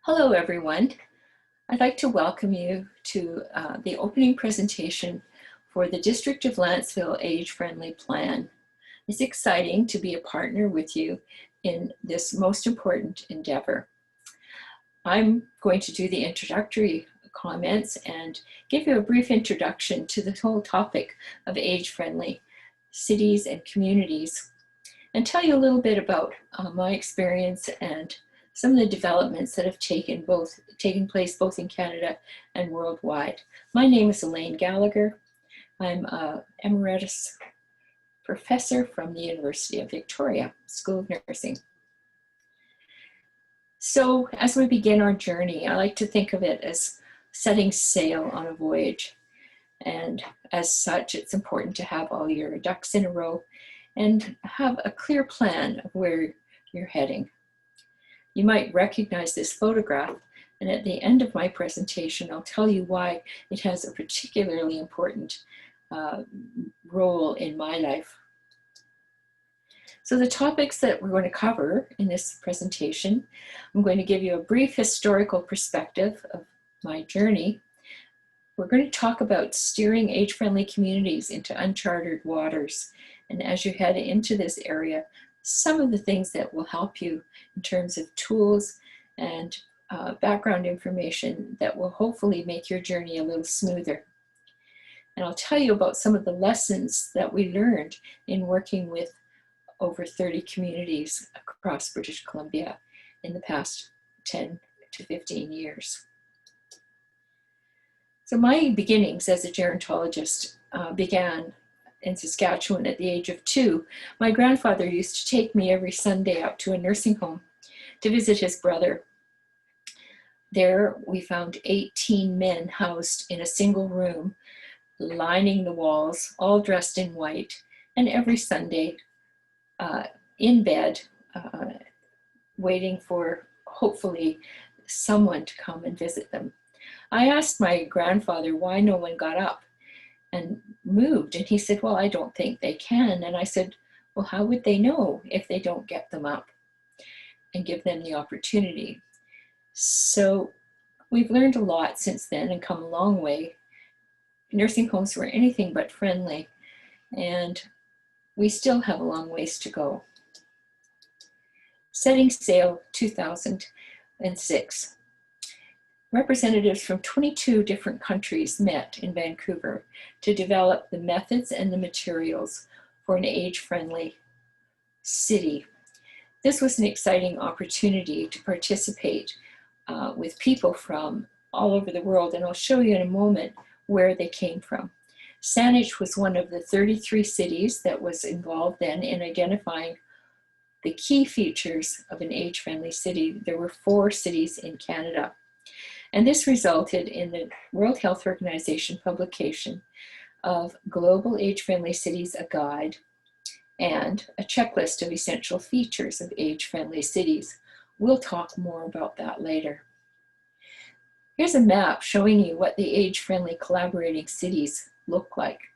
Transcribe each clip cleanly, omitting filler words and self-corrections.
Hello, everyone. I'd like to welcome you to the opening presentation for the District of Lantzville Age-Friendly Plan. It's exciting to be a partner with you in this most important endeavor. I'm going to do the introductory comments and give you a brief introduction to the whole topic of age-friendly cities and communities, and tell you a little bit about my experience and some of the developments that have taken place both in Canada and worldwide. My name is Elaine Gallagher. I'm an emeritus professor from the University of Victoria, School of Nursing. So as we begin our journey, I like to think of it as setting sail on a voyage. And as such, it's important to have all your ducks in a row and have a clear plan of where you're heading. You might recognize this photograph, and at the end of my presentation, I'll tell you why it has a particularly important role in my life. So the topics that we're going to cover in this presentation, I'm going to give you a brief historical perspective of my journey. We're going to talk about steering age-friendly communities into uncharted waters. And as you head into this area, some of the things that will help you in terms of tools and background information that will hopefully make your journey a little smoother. And I'll tell you about some of the lessons that we learned in working with over 30 communities across British Columbia in the past 10 to 15 years. So my beginnings as a gerontologist began in Saskatchewan at the age of 2. My grandfather used to take me every Sunday out to a nursing home to visit his brother. There we found 18 men housed in a single room, lining the walls, all dressed in white, and every Sunday in bed, waiting for hopefully someone to come and visit them. I asked my grandfather why no one got up and moved, and he said, well, I don't think they can. And I said, well, how would they know if they don't get them up and give them the opportunity? So we've learned a lot since then and come a long way. Nursing homes were anything but friendly, and we still have a long ways to go. Setting sail 2006. Representatives from 22 different countries met in Vancouver to develop the methods and the materials for an age-friendly city. This was an exciting opportunity to participate with people from all over the world, and I'll show you in a moment where they came from. Saanich was one of the 33 cities that was involved then in identifying the key features of an age-friendly city. There were 4 cities in Canada. And this resulted in the World Health Organization publication of Global Age-Friendly Cities, a Guide, and a checklist of essential features of age-friendly cities. We'll talk more about that later. Here's a map showing you what the age-friendly collaborating cities look like.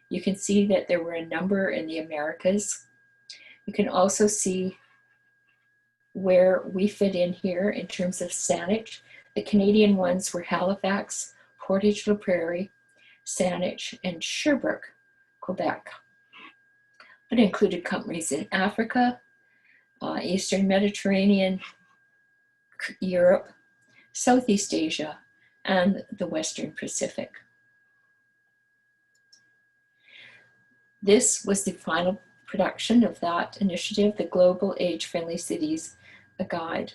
You can see that there were a number in the Americas. You can also see where we fit in here in terms of Saanich. The Canadian ones were Halifax, Portage-la Prairie, Saanich, and Sherbrooke, Quebec. It included companies in Africa, Eastern Mediterranean, Europe, Southeast Asia, and the Western Pacific. This was the final production of that initiative, the Global Age-Friendly Cities, a Guide.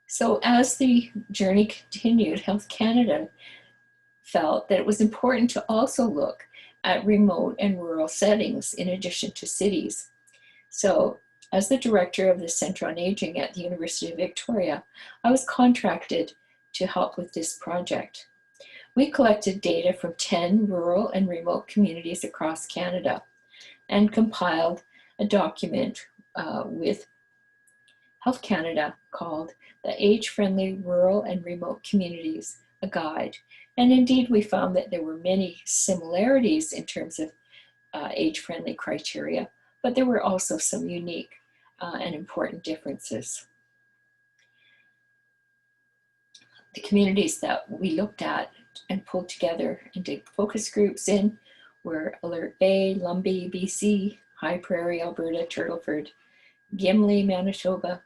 So as the journey continued, Health Canada felt that it was important to also look at remote and rural settings in addition to cities. So as the director of the Centre on Aging at the University of Victoria, I was contracted to help with this project. We collected data from 10 rural and remote communities across Canada and compiled a document with Health Canada called the Age-Friendly Rural and Remote Communities, a Guide. And indeed, we found that there were many similarities in terms of age-friendly criteria, but there were also some unique and important differences. The communities that we looked at and pulled together and did focus groups in were Alert Bay, Lumbee, BC, High Prairie, Alberta, Turtleford, Gimli, Manitoba,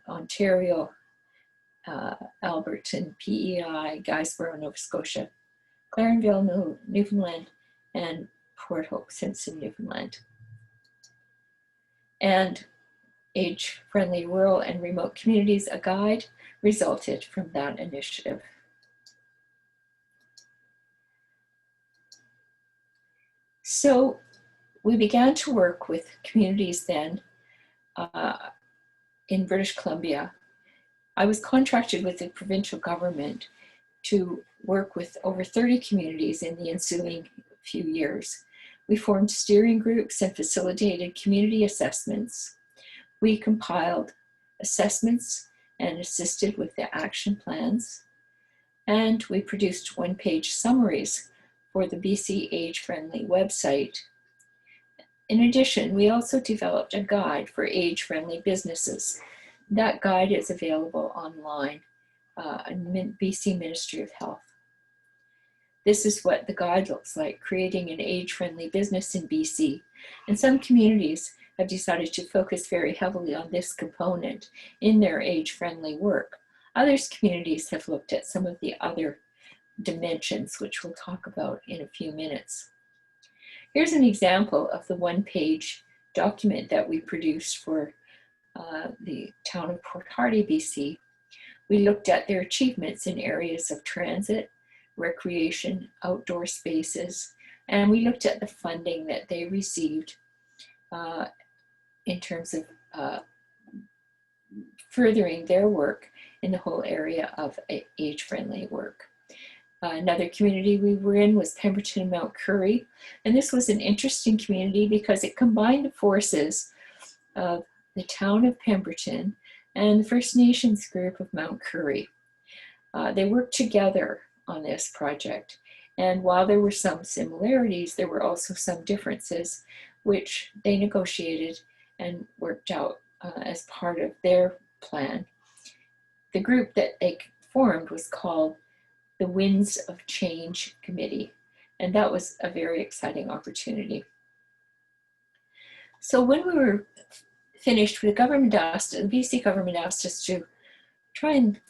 Ontario, Alberton, PEI, Guysborough, Nova Scotia, Clarenville, Newfoundland, and Port Hope, Simpson, Newfoundland. And age-friendly rural and remote communities, a guide resulted from that initiative. So we began to work with communities then in British Columbia. I was contracted with the provincial government to work with over 30 communities in the ensuing few years. We formed steering groups and facilitated community assessments. We compiled assessments and assisted with the action plans. And we produced one-page summaries for the BC Age-Friendly website. In addition, we also developed a guide for age-friendly businesses. That guide is available online in BC Ministry of Health. This is what the guide looks like, creating an age-friendly business in BC. And some communities have decided to focus very heavily on this component in their age-friendly work. Others communities have looked at some of the other dimensions, which we'll talk about in a few minutes. Here's an example of the one-page document that we produced for the town of Port Hardy, BC. We looked at their achievements in areas of transit, recreation, outdoor spaces, and we looked at the funding that they received in terms of furthering their work in the whole area of age-friendly work. Another community we were in was Pemberton and Mount Currie, and this was an interesting community because it combined the forces of the town of Pemberton and the First Nations group of Mount Currie. They worked together on this project, and while there were some similarities, there were also some differences, which they negotiated and worked out as part of their plan. The group that they formed was called the Winds of Change Committee, and that was a very exciting opportunity. So when we were finished, the BC government asked us to try and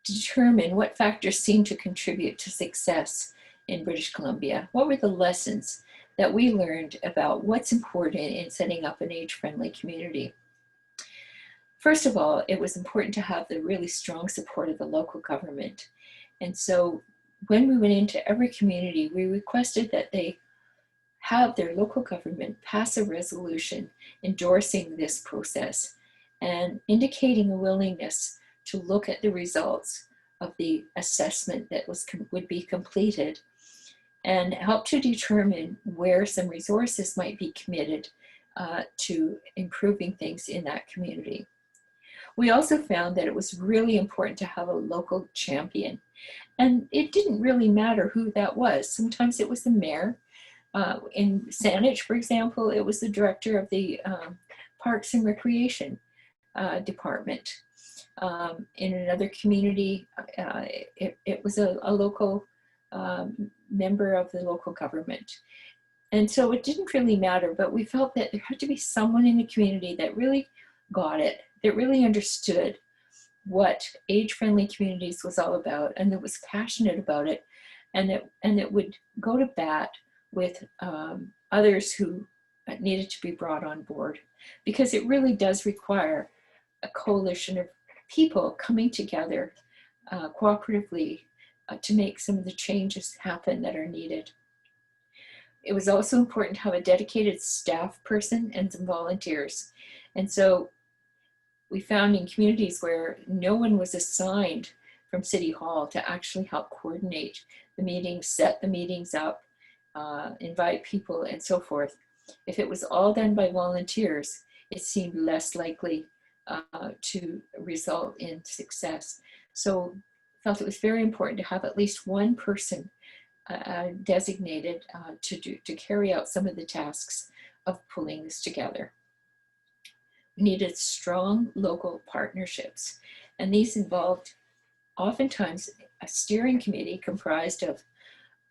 determine what factors seemed to contribute to success in British Columbia. What were the lessons that we learned about what's important in setting up an age-friendly community? First of all, it was important to have the really strong support of the local government. And so when we went into every community, we requested that they have their local government pass a resolution endorsing this process and indicating a willingness to look at the results of the assessment that would be completed and help to determine where some resources might be committed to improving things in that community. We also found that it was really important to have a local champion, and it didn't really matter who that was. Sometimes it was the mayor. In Saanich, for example, it was the director of the Parks and Recreation department. In another community, it was a local member of the local government. And so it didn't really matter, but we felt that there had to be someone in the community that really got it, that really understood what age-friendly communities was all about, and that was passionate about it, and that would go to bat with others who needed to be brought on board, because it really does require a coalition of people coming together cooperatively to make some of the changes happen that are needed. It was also important to have a dedicated staff person and some volunteers. And so we found in communities where no one was assigned from City Hall to actually help coordinate the meetings, set the meetings up, invite people and so forth. If it was all done by volunteers, it seemed less likely to result in success. So I felt it was very important to have at least one person designated to carry out some of the tasks of pulling this together. We needed strong local partnerships, and these involved oftentimes a steering committee comprised of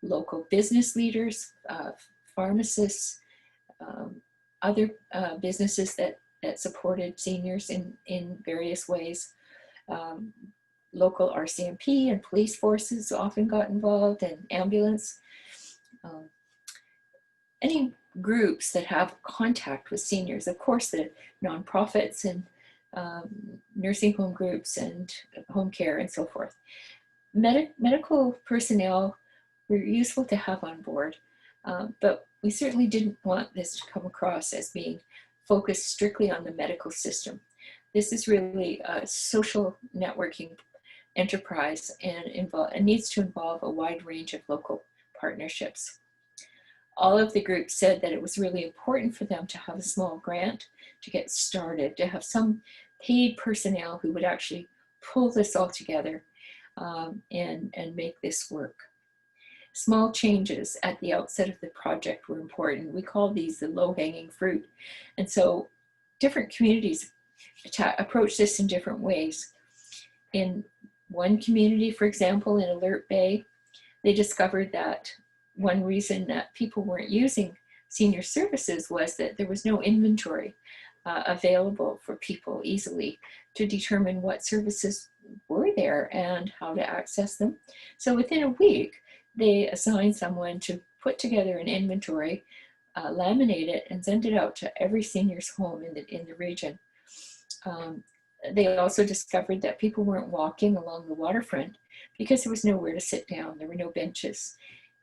local business leaders, pharmacists, other businesses that supported seniors in various ways. Local RCMP and police forces often got involved, and ambulance. Any groups that have contact with seniors, of course, the nonprofits and nursing home groups and home care and so forth. Medical personnel were useful to have on board, but we certainly didn't want this to come across as being focused strictly on the medical system. This is really a social networking enterprise and needs to involve a wide range of local partnerships. All of the groups said that it was really important for them to have a small grant to get started, to have some paid personnel who would actually pull this all together and make this work. Small changes at the outset of the project were important. We call these the low-hanging fruit. And so different communities approach this in different ways. In one community, for example, in Alert Bay, they discovered that one reason that people weren't using senior services was that there was no inventory available for people easily to determine what services were there and how to access them. So within a week, they assigned someone to put together an inventory, laminate it, and send it out to every senior's home in the region. They also discovered that people weren't walking along the waterfront because there was nowhere to sit down. There were no benches.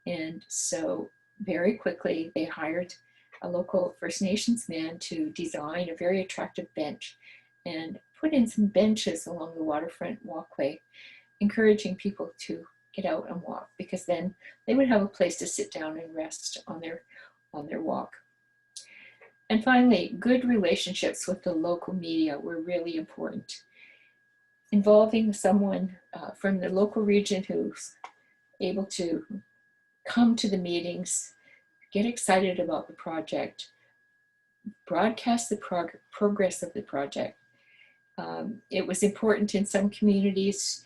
And so very quickly, they hired a local First Nations man to design a very attractive bench and put in some benches along the waterfront walkway, encouraging people to get out and walk, because then they would have a place to sit down and rest on their walk. And finally, good relationships with the local media were really important. Involving someone from the local region who's able to come to the meetings, get excited about the project, broadcast the progress of the project. It was important in some communities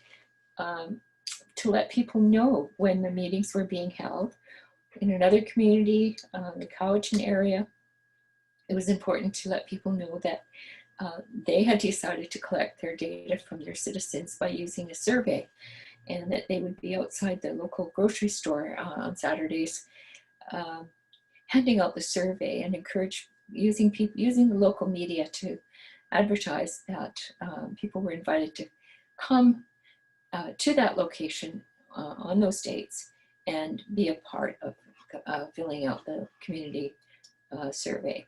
to let people know when the meetings were being held. In another community, the Cowichan area, it was important to let people know that they had decided to collect their data from their citizens by using a survey, and that they would be outside the local grocery store on Saturdays handing out the survey and encourage using the local media to advertise that people were invited to come to that location on those dates and be a part of filling out the community survey.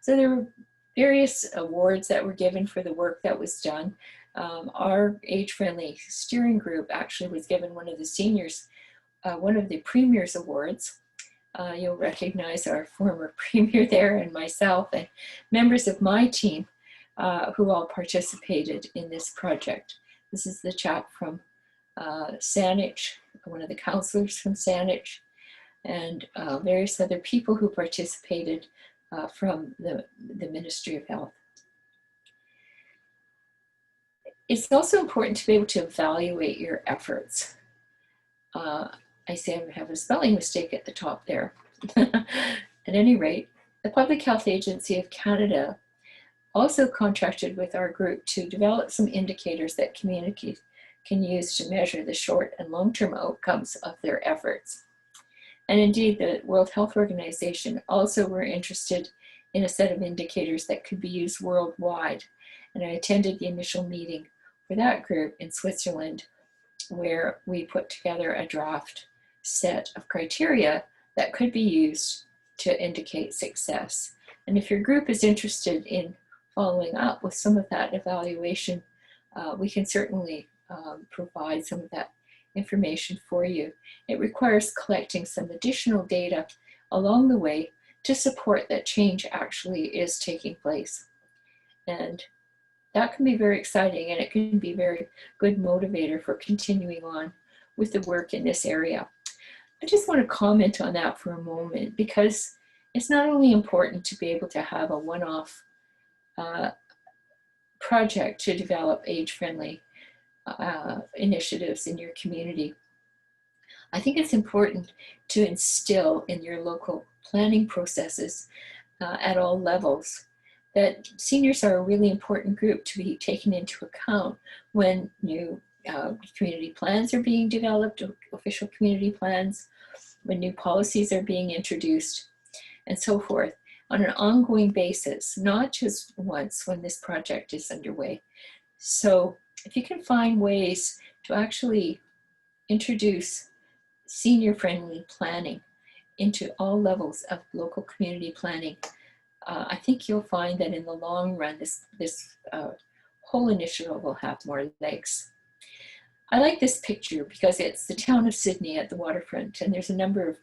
So there were various awards that were given for the work that was done. Our age-friendly steering group actually was given one of the seniors, one of the Premier's Awards. You'll recognize our former Premier there and myself and members of my team who all participated in this project. This is the chap from Saanich, one of the counselors from Saanich, and various other people who participated from the Ministry of Health. It's also important to be able to evaluate your efforts. I say I have a spelling mistake at the top there. At any rate, the Public Health Agency of Canada also contracted with our group to develop some indicators that communities can use to measure the short and long-term outcomes of their efforts. And indeed, the World Health Organization also were interested in a set of indicators that could be used worldwide. And I attended the initial meeting for that group in Switzerland, where we put together a draft set of criteria that could be used to indicate success. And if your group is interested in following up with some of that evaluation, we can certainly provide some of that information for you. It requires collecting some additional data along the way to support that change actually is taking place. And that can be very exciting, and it can be a very good motivator for continuing on with the work in this area. I just want to comment on that for a moment, because it's not only important to be able to have a one-off project to develop age-friendly initiatives in your community. I think it's important to instill in your local planning processes at all levels that seniors are a really important group to be taken into account when new community plans are being developed, official community plans, when new policies are being introduced, and so forth, on an ongoing basis, not just once when this project is underway. So if you can find ways to actually introduce senior-friendly planning into all levels of local community planning, I think you'll find that in the long run, this whole initiative will have more legs. I like this picture because it's the town of Sydney at the waterfront, and there's a number of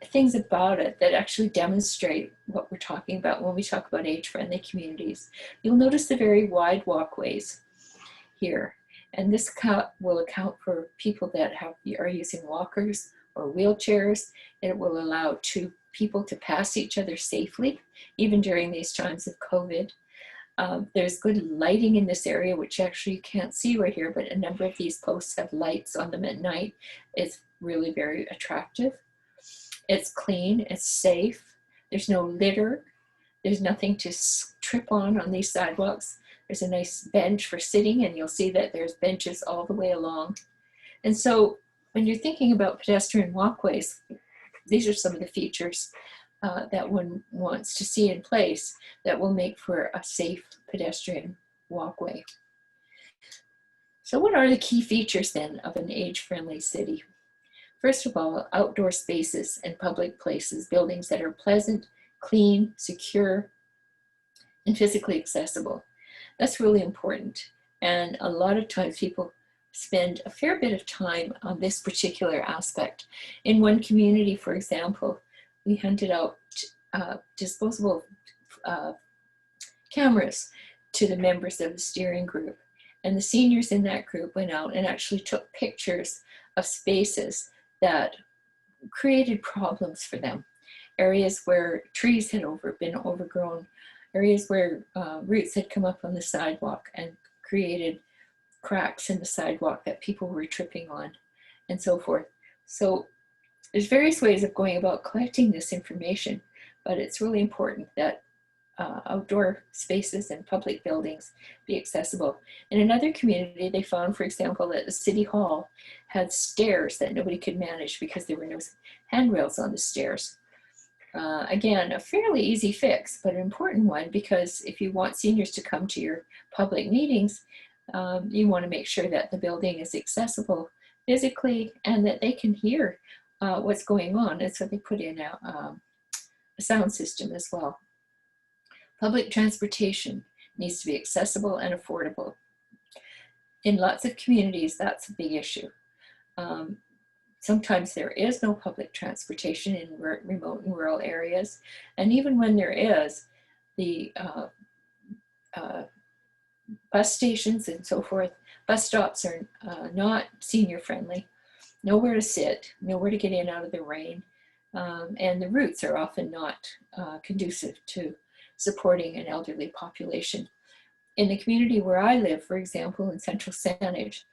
things about it that actually demonstrate what we're talking about when we talk about age-friendly communities. You'll notice the very wide walkways here, and this will account for people that are using walkers or wheelchairs. It will allow people to pass each other safely, even during these times of COVID. There's good lighting in this area, which actually you can't see right here, but a number of these posts have lights on them at night. It's really very attractive. It's clean, it's safe, there's no litter, there's nothing to trip on these sidewalks. There's a nice bench for sitting, and you'll see that there's benches all the way along. And so when you're thinking about pedestrian walkways, these are some of the features that one wants to see in place that will make for a safe pedestrian walkway. So what are the key features then of an age-friendly city? First of all, outdoor spaces and public places, buildings that are pleasant, clean, secure, and physically accessible. That's really important. And a lot of times people spend a fair bit of time on this particular aspect. In one community, for example, we handed out disposable cameras to the members of the steering group. And the seniors in that group went out and actually took pictures of spaces that created problems for them. Areas where trees had been overgrown, areas where roots had come up on the sidewalk and created cracks in the sidewalk that people were tripping on, and so forth. So there's various ways of going about collecting this information, but it's really important that outdoor spaces and public buildings be accessible. In another community, they found, for example, that the city hall had stairs that nobody could manage because there were no handrails on the stairs. Again, a fairly easy fix, but an important one, because if you want seniors to come to your public meetings, you want to make sure that the building is accessible physically and that they can hear what's going on. And so they put in a sound system as well. Public transportation needs to be accessible and affordable. In lots of communities, that's a big issue. Sometimes there is no public transportation in remote and rural areas. And even when there is, the bus stations and so forth, bus stops are not senior friendly. Nowhere to sit, nowhere to get in out of the rain. And the routes are often not conducive to supporting an elderly population. In the community where I live, for example, in Central Saanich,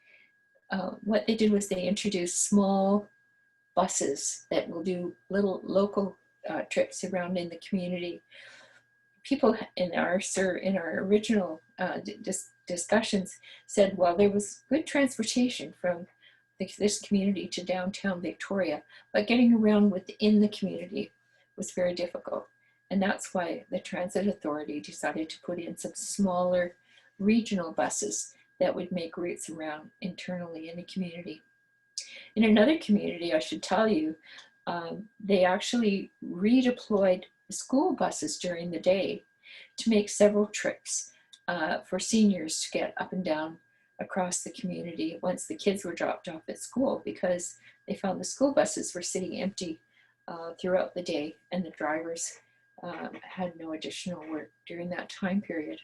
what they did was they introduced small buses that will do little local trips around in the community. People in our original discussions said, well, there was good transportation from this community to downtown Victoria, but getting around within the community was very difficult. And that's why the Transit Authority decided to put in some smaller regional buses that would make routes around internally in the community. In another community, I should tell you, they actually redeployed school buses during the day to make several trips for seniors to get up and down across the community once the kids were dropped off at school, because they found the school buses were sitting empty throughout the day and the drivers had no additional work during that time period.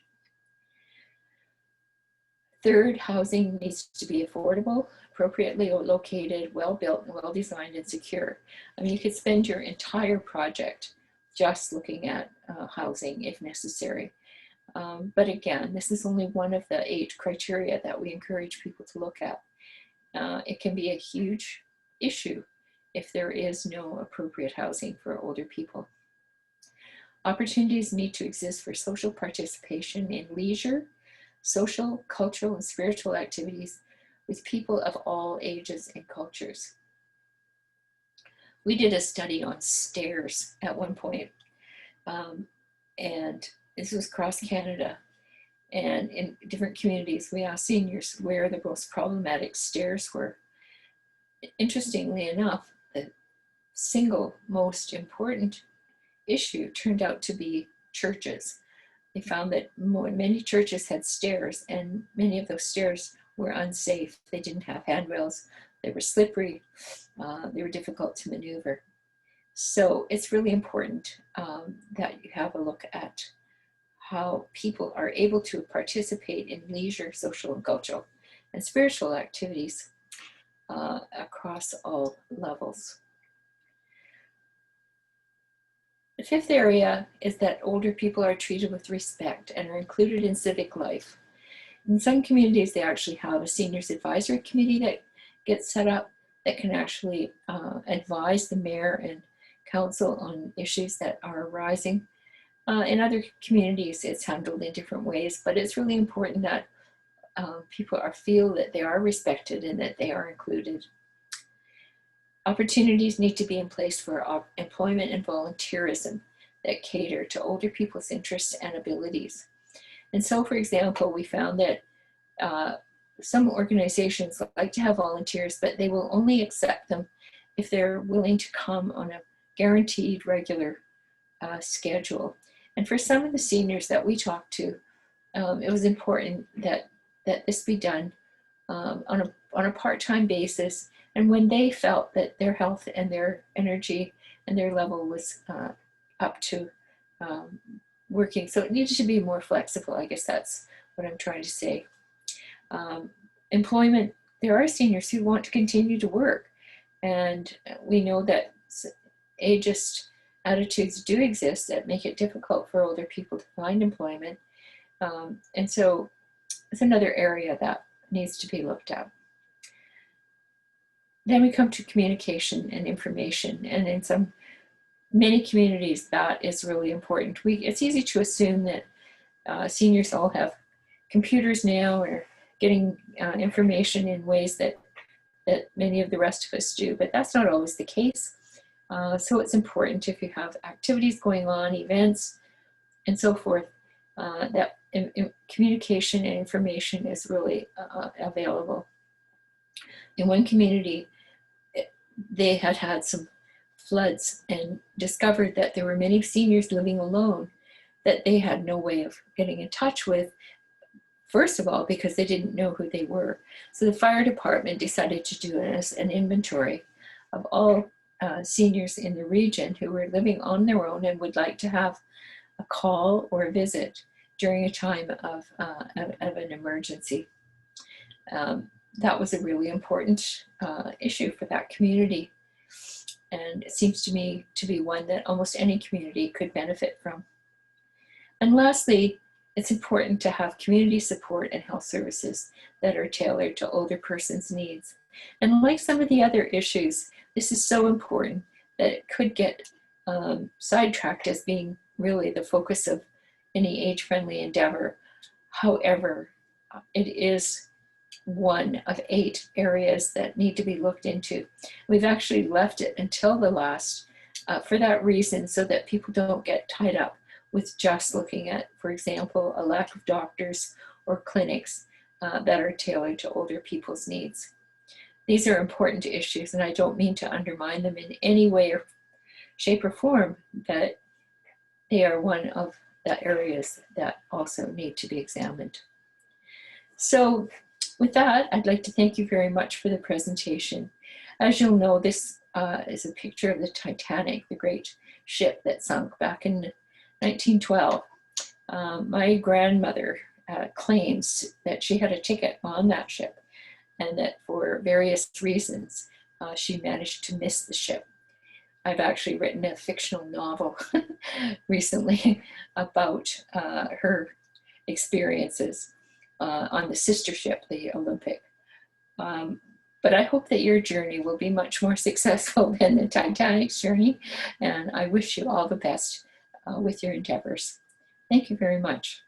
Third, housing needs to be affordable, appropriately located, well-built, and well-designed and secure. I mean, you could spend your entire project just looking at housing if necessary. But again, this is only one of the 8 criteria that we encourage people to look at. It can be a huge issue if there is no appropriate housing for older people. Opportunities need to exist for social participation in leisure, social, cultural, and spiritual activities with people of all ages and cultures. We did a study on stairs at one point, and this was across Canada. And in different communities, we asked seniors where the most problematic stairs were. Interestingly enough, the single most important issue turned out to be churches. They found that many churches had stairs, and many of those stairs were unsafe. They didn't have handrails, they were slippery, they were difficult to maneuver. So it's really important that you have a look at how people are able to participate in leisure, social, and cultural, and spiritual activities across all levels. The 5th area is that older people are treated with respect and are included in civic life. In some communities, they actually have a seniors advisory committee that gets set up that can actually advise the mayor and council on issues that are arising. In other communities, it's handled in different ways, but it's really important that people feel that they are respected and that they are included. Opportunities need to be in place for employment and volunteerism that cater to older people's interests and abilities. And so, for example, we found that some organizations like to have volunteers, but they will only accept them if they're willing to come on a guaranteed regular schedule. And for some of the seniors that we talked to, it was important that this be done on a part-time basis, and when they felt that their health and their energy and their level was up to working. So it needed to be more flexible. I guess that's what I'm trying to say. Employment, there are seniors who want to continue to work, and we know that ageist attitudes do exist that make it difficult for older people to find employment. And so it's another area that needs to be looked at. Then we come to communication and information, and in many communities that is really important. It's easy to assume that seniors all have computers now or getting information in ways that many of the rest of us do, but that's not always the case. So it's important if you have activities going on, events, and so forth, that communication and information is really available. In one community, they had some floods and discovered that there were many seniors living alone that they had no way of getting in touch with, first of all, because they didn't know who they were. So the fire department decided to do an inventory of all seniors in the region who were living on their own and would like to have a call or a visit during a time of an emergency. That was a really important issue for that community. And it seems to me to be one that almost any community could benefit from. And lastly, it's important to have community support and health services that are tailored to older persons' needs. And like some of the other issues, this is so important that it could get sidetracked as being really the focus of any age-friendly endeavor. However, it is one of 8 areas that need to be looked into. We've actually left it until the last for that reason, so that people don't get tied up with just looking at, for example, a lack of doctors or clinics that are tailored to older people's needs. These are important issues, and I don't mean to undermine them in any way or shape or form, but they are one of the areas that also need to be examined. So with that, I'd like to thank you very much for the presentation. As you'll know, this is a picture of the Titanic, the great ship that sunk back in 1912. My grandmother claims that she had a ticket on that ship, and that for various reasons, she managed to miss the ship. I've actually written a fictional novel recently about her experiences on the sister ship, the Olympic. But I hope that your journey will be much more successful than the Titanic's journey, and I wish you all the best with your endeavors. Thank you very much.